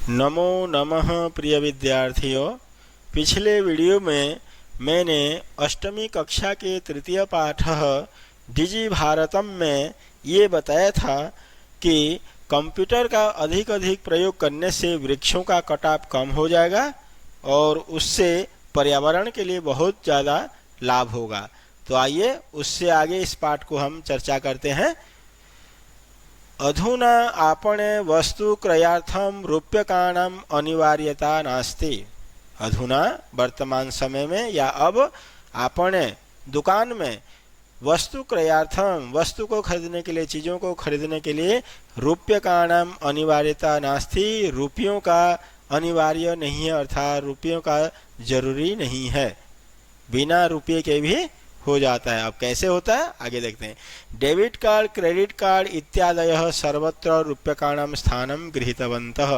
नमो नमः प्रिय विद्यार्थियों। पिछले वीडियो में मैंने अष्टमी कक्षा के तृतीय पाठ डिजी भारतम में ये बताया था कि कंप्यूटर का अधिक प्रयोग करने से वृक्षों का कटाव कम हो जाएगा और उससे पर्यावरण के लिए बहुत ज़्यादा लाभ होगा। तो आइए उससे आगे इस पाठ को हम चर्चा करते हैं। अधुना आपणे वस्तु क्रयार्थम रूप्यकाणाम अनिवार्यता नास्ति। अधुना वर्तमान समय में या अब आपणे दुकान में वस्तु क्रयार्थम वस्तु को खरीदने के लिए, चीज़ों को खरीदने के लिए रूप्यकाणाम अनिवार्यता नास्ति, रुपयों का अनिवार्य नहीं है, अर्थात रुपयों का जरूरी नहीं है, बिना रुपये के भी हो जाता है। अब कैसे होता है आगे देखते हैं। डेबिट कार्ड, क्रेडिट कार्ड इत्यादयः सर्वत्र रूप्यकाणां स्थानं गृहीतवन्तः।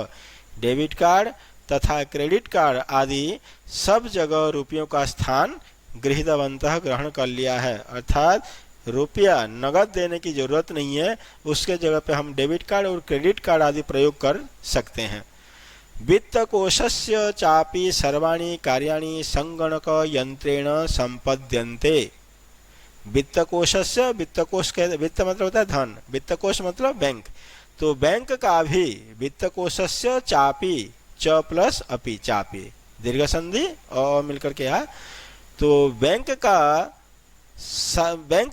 डेबिट कार्ड तथा क्रेडिट कार्ड आदि सब जगह रुपयों का स्थान गृहीतवन्तः ग्रहण कर लिया है, अर्थात रुपया नगद देने की जरूरत नहीं है, उसके जगह पे हम डेबिट कार्ड और क्रेडिट कार्ड आदि प्रयोग कर सकते हैं। वित्तकोशस्य चापि सर्वाणि कार्याणि संगणक यंत्रेण संपद्यन्ते। वित्तकोशस्य, वित्तकोश के वित्त मतलब होता है धन, वित्तकोश मतलब बैंक, तो बैंक का भी वित्तकोशस्य चापि, च प्लस अपि, चापि दीर्घ संधि और मिलकर के यहाँ, तो बैंक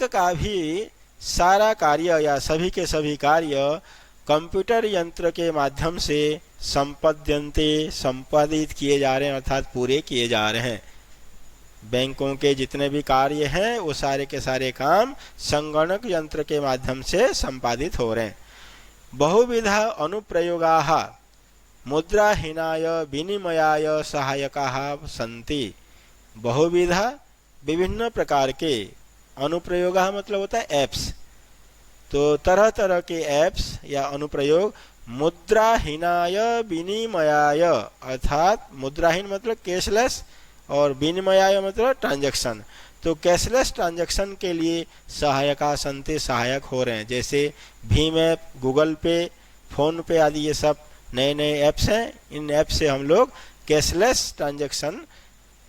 का भी सारा कार्य या सभी के सभी कार्य कंप्यूटर यंत्र के माध्यम से संपद्यन्ते, संपादित किए जा रहे हैं, अर्थात पूरे किए जा रहे हैं। बैंकों के जितने भी कार्य हैं वो सारे के सारे काम संगणक यंत्र के माध्यम से संपादित हो रहे हैं। बहुविधा अनुप्रयोगाः मुद्राहीनाय विनिमयाय सहायकाः सन्ति। बहुविधा विभिन्न प्रकार के, अनुप्रयोगाः मतलब होता है एप्स, तो तरह तरह के एप्स या अनुप्रयोग मुद्राहीनाय विनिमयाय, अर्थात मुद्राहीन मतलब कैशलेस और विनिमयाय मतलब ट्रांजैक्शन, तो कैशलेस ट्रांजैक्शन के लिए सहायका संति, सहायक हो रहे हैं। जैसे भीम ऐप, गूगल पे, फोन पे आदि ये सब नए नए ऐप्स हैं। इन ऐप से हम लोग कैशलेस ट्रांजैक्शन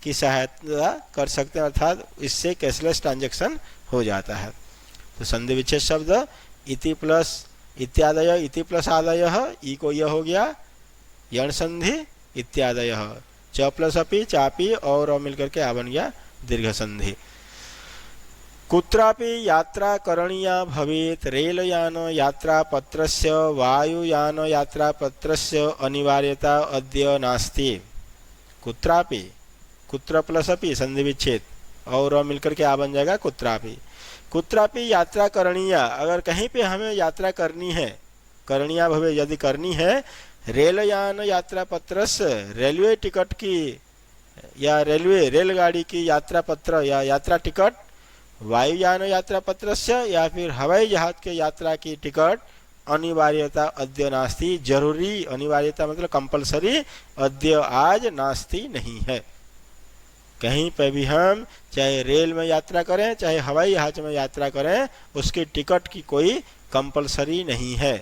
की सहायता कर सकते हैं, अर्थात इससे कैशलेस ट्रांजैक्शन हो जाता है। तो संधि विच्छेद शब्द इति प्लस इत्यादय, इति प्लस आदय, ई को यह हो गया, यण संधि इत्यादय, च प्लस अपि, चापि और मिलकर के आ बन गया दीर्घ संधि। कुत्रापि यात्रा करणीया भवेत् रेलयान यात्रा पत्रस्य वायुयान यात्रा पत्रस्य अनिवार्यता अद्य नास्ति। कुत्रापि, कुत्र प्लस अपि संधि विच्छेद और मिलकर के आ बन जाएगा कुत्रापि। कुत्रापि यात्रा करणीया, अगर कहीं पे हमें यात्रा करनी है, करणीया भवे यदि करनी है, रेलयान यात्रा पत्रस्य, रेलवे टिकट की या रेलगाड़ी की यात्रा पत्र या यात्रा टिकट, वायुयान यात्रा पत्रस्य या फिर हवाई जहाज के यात्रा की टिकट, अनिवार्यता अद्य नास्ति, जरूरी, अनिवार्यता मतलब कंपलसरी, अद्य आज नास्ति नहीं है। कहीं पे भी हम चाहे रेल में यात्रा करें चाहे हवाई जहाज में यात्रा करें, उसकी टिकट की कोई कंपलसरी नहीं है।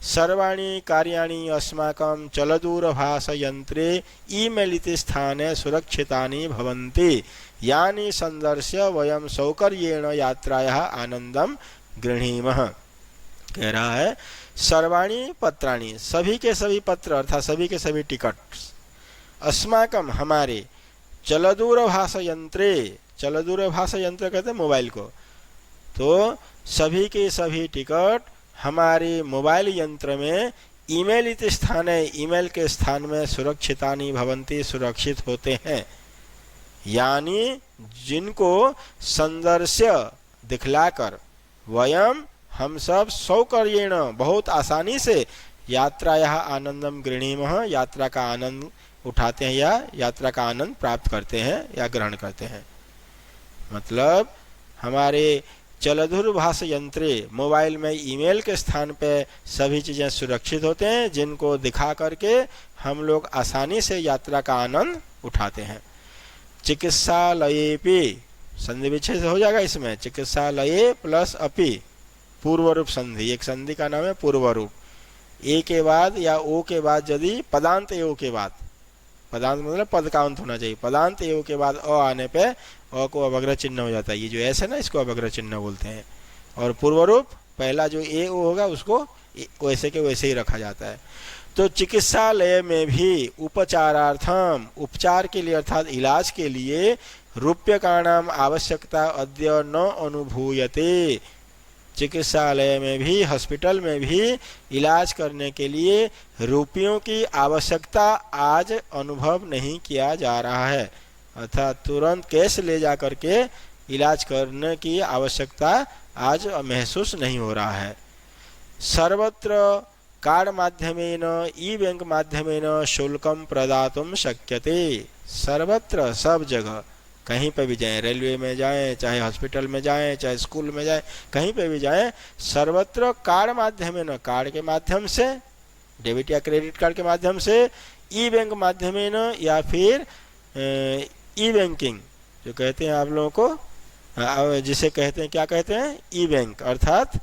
सर्वाणि कार्याणि अस्माकं चलदूरभाष यंत्रे ईमेल इति स्थाने सुरक्षितानि भवन्ति, यानि संदर्श्य वयं सौकर्येण यात्रायाः आनंदम गृह्णीमः। कह रहा है सर्वाणि पत्राणि, सभी के सभी पत्र अर्थात सभी के सभी टिकट, अस्माकं हमारे, चलदूरभाष यंत्रे, चलदूरभाष यंत्र कहते हैं मोबाइल को, तो सभी के सभी टिकट हमारे मोबाइल यंत्र में ईमेल इति स्थाने, ईमेल के स्थान में सुरक्षितानि भवन्ति, सुरक्षित होते हैं, यानी जिनको संदर्श्य दिखलाकर, वयम हम सब सौकर्येण बहुत आसानी से यात्रायाः आनंदम गृह्णीमः, यात्रा का आनंद उठाते हैं या यात्रा का आनंद प्राप्त करते हैं या ग्रहण करते हैं। मतलब हमारे चलदूरभाष यंत्रे, मोबाइल में ईमेल के स्थान पे सभी चीज़ें सुरक्षित होते हैं, जिनको दिखा करके हम लोग आसानी से यात्रा का आनंद उठाते हैं। चिकित्सालयेपि, संधि विच्छेद हो जाएगा इसमें, चिकित्सालये प्लस अपि, पूर्व रूप संधि, एक संधि का नाम है पूर्व रूप, ए के बाद या ओ के बाद यदि पदांत ए ओ के बाद, पदांत मतलब पद का अंत होना चाहिए, पदांत ए ओ के बाद अ आने पे अ को अवग्रह चिन्ह हो जाता है। ये जो एस है ना, इसको अवग्रह चिन्ह बोलते हैं। और पूर्व रूप पहला जो ए ओ होगा उसको वैसे के वैसे ही रखा जाता है। तो चिकित्सालय में भी उपचारार्थम, उपचार के लिए अर्थात इलाज के लिए रूप्यकाणाम आवश्यकता अद्य न अनुभूयते। चिकित्सालय में भी, हॉस्पिटल में भी इलाज करने के लिए रुपयों की आवश्यकता आज अनुभव नहीं किया जा रहा है, अर्थात तुरंत कैश ले जा करके इलाज करने की आवश्यकता आज महसूस नहीं हो रहा है। सर्वत्र कार्ड माध्यमेन ई बैंक माध्यमेन शुल्कम प्रदातुम शक्यते। सर्वत्र, सब जगह, कहीं पे भी जाएं, रेलवे में जाएं, चाहे हॉस्पिटल में जाएं, चाहे स्कूल में जाएं, कहीं पे भी जाएं, सर्वत्र कार्ड माध्यमेन, कार्ड के माध्यम से, डेबिट या क्रेडिट कार्ड के माध्यम से, ई बैंक माध्यमेन या फिर ई बैंकिंग जो कहते हैं आप लोगों को, जिसे कहते हैं, क्या कहते हैं, ई बैंक, अर्थात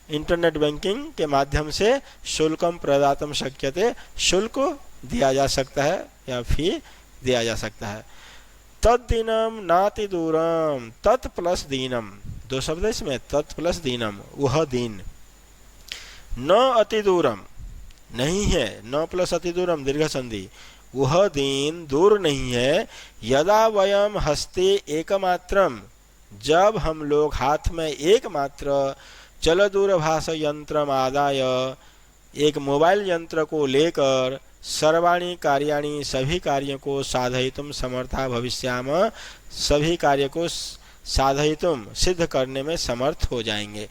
इंटरनेट बैंकिंग के माध्यम से शुल्कम प्रदातुम शक्यते, शुल्क दिया जा सकता है या फी दिया जा सकता है। तद्दीनम नाति दूरम, तत् प्लस दीनम, दो शब्द है इसमें, तत् प्लस दीनम, वह दिन, न अति दूरम, नहीं है, न प्लस अति दूरम दीर्घ संधि, वह दिन दूर नहीं है, यदा वयम हस्ते एकमात्रम, जब हम लोग हाथ में एकमात्र चल दूरभाष यंत्रम आदाय, एक मोबाइल यंत्र को लेकर सर्वाणी कार्याणि, सभी कार्यों को साधयितुम समर्था भविष्याम, सभी कार्य को साधयितुम सिद्ध करने में समर्थ हो जाएंगे।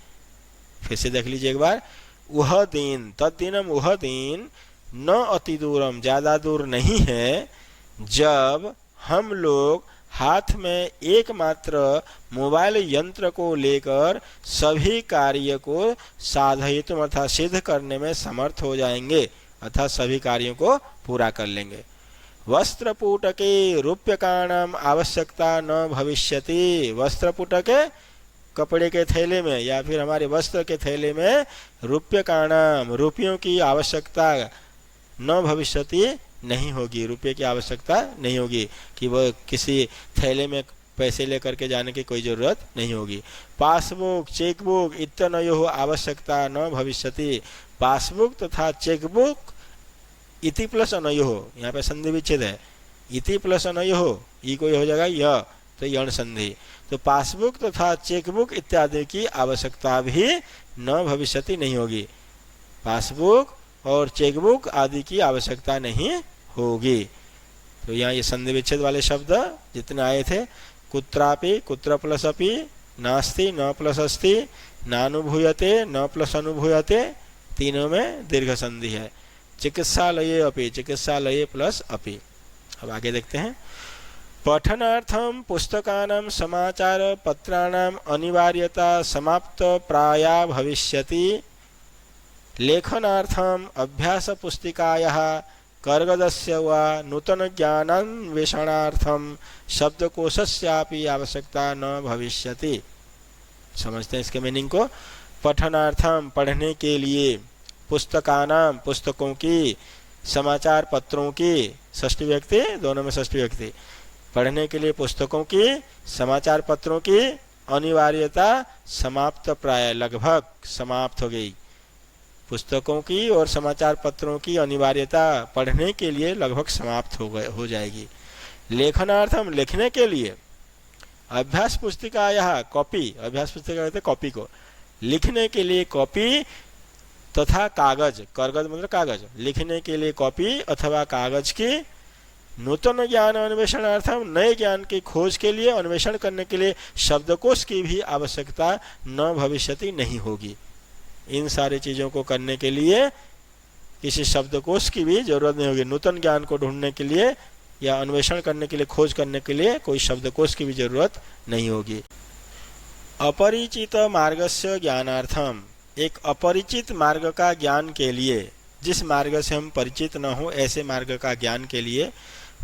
फिर से देख लीजिए एक बार, वह दिन, तद्दिनम, वह दिन, न अति दूरम, ज्यादा दूर नहीं है, जब हम लोग हाथ में एकमात्र मोबाइल यंत्र को लेकर सभी कार्य को साधयितुम अर्थात सिद्ध करने में समर्थ हो जाएंगे, अर्थात सभी कार्यों को पूरा कर लेंगे। वस्त्रपुटके रूप्यकाणाम आवश्यकता न भविष्यति, वस्त्रपुटके कपड़े के थैले में या फिर हमारे वस्त्र के थैले में रूप्यकाणाम, रुपयों की आवश्यकता न भविष्यति, नहीं होगी, रुपये की आवश्यकता नहीं होगी, कि वह किसी थैले में पैसे लेकर के जाने की कोई जरूरत नहीं होगी। पासबुक, चेकबुक इत्यनयोः आवश्यकता न भविष्यति, पासबुक तथा चेकबुक, इति प्लस अनयोः, यहाँ पे संधि विच्छेद है, इति प्लस अनयोः, ई कोई हो जाएगा य, तो यण संधि, तो पासबुक तथा चेकबुक इत्यादि की आवश्यकता भी न भविष्यति, नहीं होगी, पासबुक और चेकबुक आदि की आवश्यकता नहीं होगी। तो यहाँ ये संधि विच्छेद वाले शब्द जितने आए थे, कुत्रापि, कुत्र प्लस अपि, नास्ति, न प्लस अस्ति, नानुभूयते, न प्लस अनुभूयते, तीनों में दीर्घ संधि है। चिकित्सालये अपि, चिकित्सालये प्लस अपि। अब आगे देखते हैं, पठनार्थम पुस्तकानां समाचार पत्राणाम अनिवार्यता समाप्त प्राया भविष्यति, लेखनार्थम अभ्यास पुस्तिकायाः कर्गदस्य वा नूतन ज्ञानान्वेषणार्थम शब्दकोशस्यापि आवश्यकता न भविष्यति। समझते हैं इसके मीनिंग को। पठनार्थम, पढ़ने के लिए, पुस्तकानाम, पुस्तकों की, समाचार पत्रों की, षष्ठी व्यक्ति, दोनों में षष्ठी व्यक्ति, पढ़ने के लिए पुस्तकों की, समाचार पत्रों की अनिवार्यता समाप्त प्राय, लगभग समाप्त हो गई। पुस्तकों की और समाचार पत्रों की अनिवार्यता पढ़ने के लिए लगभग समाप्त हो जाएगी। लेखनार्थम, लिखने के लिए, अभ्यास पुस्तिका, यह कॉपी, अभ्यास पुस्तिका कहते कॉपी को, लिखने के लिए कॉपी तथा कागज, कागज मतलब कागज, लिखने के लिए कॉपी अथवा कागज की, नूतन ज्ञान अन्वेषणार्थम, नए ज्ञान की खोज के लिए, अन्वेषण करने के लिए शब्दकोश की भी आवश्यकता न भविष्यति, नहीं होगी। इन सारी चीज़ों को करने के लिए किसी शब्दकोश की भी जरूरत नहीं होगी। नूतन ज्ञान को ढूंढने के लिए या अन्वेषण करने के लिए, खोज करने के लिए कोई शब्दकोश की भी जरूरत नहीं होगी। अपरिचित मार्गस्य ज्ञानार्थम, एक अपरिचित मार्ग का ज्ञान के लिए, जिस मार्ग से हम परिचित न हो ऐसे मार्ग का ज्ञान के लिए,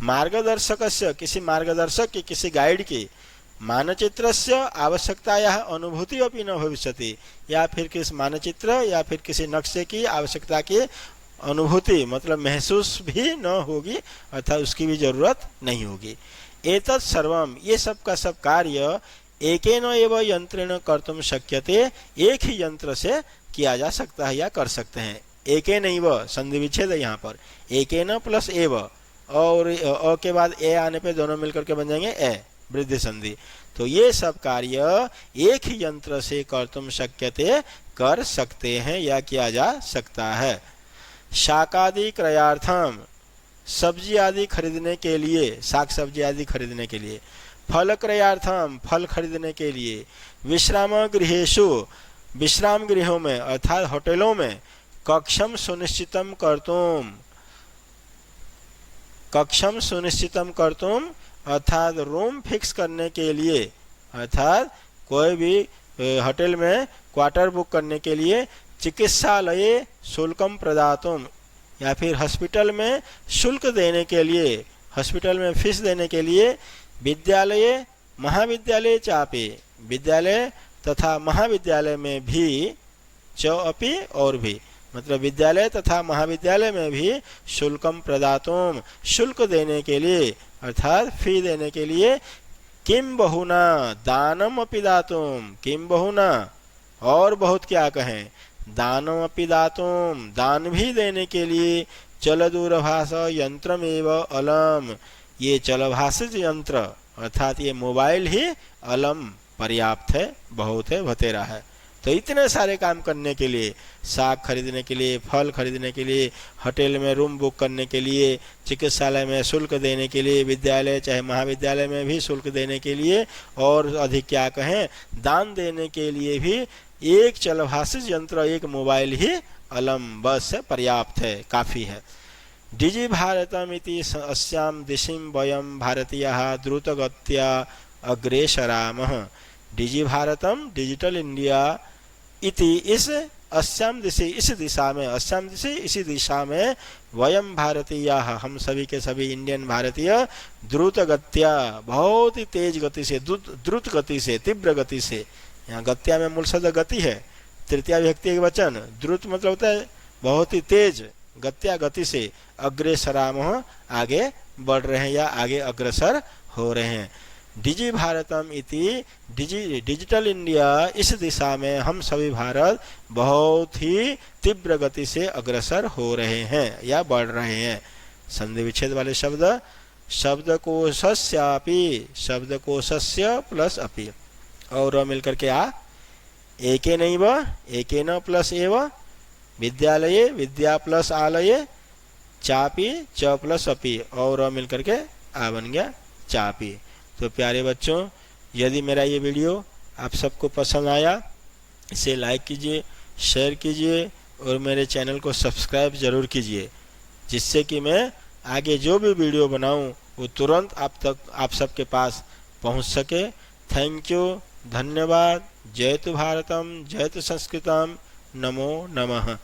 मार्गदर्शकस्य, किसी मार्गदर्शक की, किसी गाइड की, मानचित्रस्य आवश्यकतायाः अनुभूति अपि न भविष्यति, या फिर किस मानचित्र या फिर किसी नक्शे की आवश्यकता की अनुभूति मतलब महसूस भी न होगी, अर्थात उसकी भी जरूरत नहीं होगी। एतत् सर्वम, ये सब का सब कार्य एकेन एव यंत्रेण कर्तुम शक्यते, एक ही यंत्र से किया जा सकता है या कर सकते हैं। एकेन एव संधि विच्छेद है यहाँ पर, एकेन प्लस एव, और अ के बाद ए आने पे दोनों मिलकर के बन जाएंगे ए, वृद्धि संधि। तो ये सब कार्य एक ही यंत्र से कर्तुम शक्यते, कर सकते हैं या किया जा सकता है। शाकादि क्रयार्थम, सब्जी आदि खरीदने के लिए, साग सब्जी आदि खरीदने के लिए। फल क्रयार्थम, फल खरीदने के लिए। विश्राम गृहेषु, विश्राम गृहों में अर्थात होटलों में। कक्षम सुनिश्चितम कर्तुम, कक्षम सुनिश्चितम कर्तुम अर्थात रूम फिक्स करने के लिए, अर्थात कोई भी होटल में क्वार्टर बुक करने के लिए। चिकित्सालये शुल्कम प्रदातुम, या फिर हॉस्पिटल में शुल्क देने के लिए, हॉस्पिटल में फीस देने के लिए। विद्यालय महाविद्यालय चापे, विद्यालय तथा महाविद्यालय में भी, च अपि और भी, मतलब विद्यालय तथा महाविद्यालय में भी शुल्कम प्रदातुम, शुल्क देने के लिए अर्थात फी देने के लिए। किम बहुना दानम अपि दातुम, किम बहुना और बहुत क्या कहें, दानम अपि दातुम, दान भी देने के लिए। चल दूरभाष यंत्रमेव अलम, ये चलभाषित यंत्र अर्थात ये मोबाइल ही अलम पर्याप्त है, बहुत है, बतेरा है। तो इतने सारे काम करने के लिए, साग खरीदने के लिए, फल खरीदने के लिए, होटल में रूम बुक करने के लिए, चिकित्सालय में शुल्क देने के लिए, विद्यालय चाहे महाविद्यालय में भी शुल्क देने के लिए, और अधिक क्या कहें दान देने के लिए भी एक चलभाषित यंत्र, एक मोबाइल ही अलम बस पर्याप्त है, काफ़ी है। डिजि भारतमिति अस्याम दिशिम वयम भारतीयाः द्रुतगत्या अग्रेसरामः। डिजि भारतम डिजिटल इंडिया इति इस अस्याम दिशि, इस दिशा में, अस्याम दिशि इसी दिशा में, वयम भारतीयाः हम सभी के सभी इंडियन भारतीय, द्रुत गत्या बहुत ही तेज गति से, द्रुत गति से, तीव्र गति से, यहाँ गत्या में मूल शब्द गति है, तृतीया विभक्ति एक वचन, द्रुत मतलब होता है बहुत ही तेज, गत्या गति से, अग्रेसरामः आगे बढ़ रहे हैं या आगे अग्रसर हो रहे हैं। डिजि भारतम इति डिजिटल इंडिया, इस दिशा में हम सभी भारत बहुत ही तीव्र गति से अग्रसर हो रहे हैं या बढ़ रहे हैं। संधि विच्छेद वाले शब्द, शब्दकोशस्यापि, शब्दकोशस्य प्लस अपि, और मिलकर के आ, एकेनैव, एकेन प्लस एव, विद्यालये विद्या प्लस आलये, चापी च प्लस अपि, और मिलकर के आ बन गया चापी। तो प्यारे बच्चों, यदि मेरा ये वीडियो आप सबको पसंद आया, इसे लाइक कीजिए, शेयर कीजिए और मेरे चैनल को सब्सक्राइब ज़रूर कीजिए, जिससे कि मैं आगे जो भी वीडियो बनाऊं वो तुरंत आप सबके पास पहुंच सके। थैंक यू, धन्यवाद। जय तु भारतम, जय तु संस्कृतम, नमो नमः।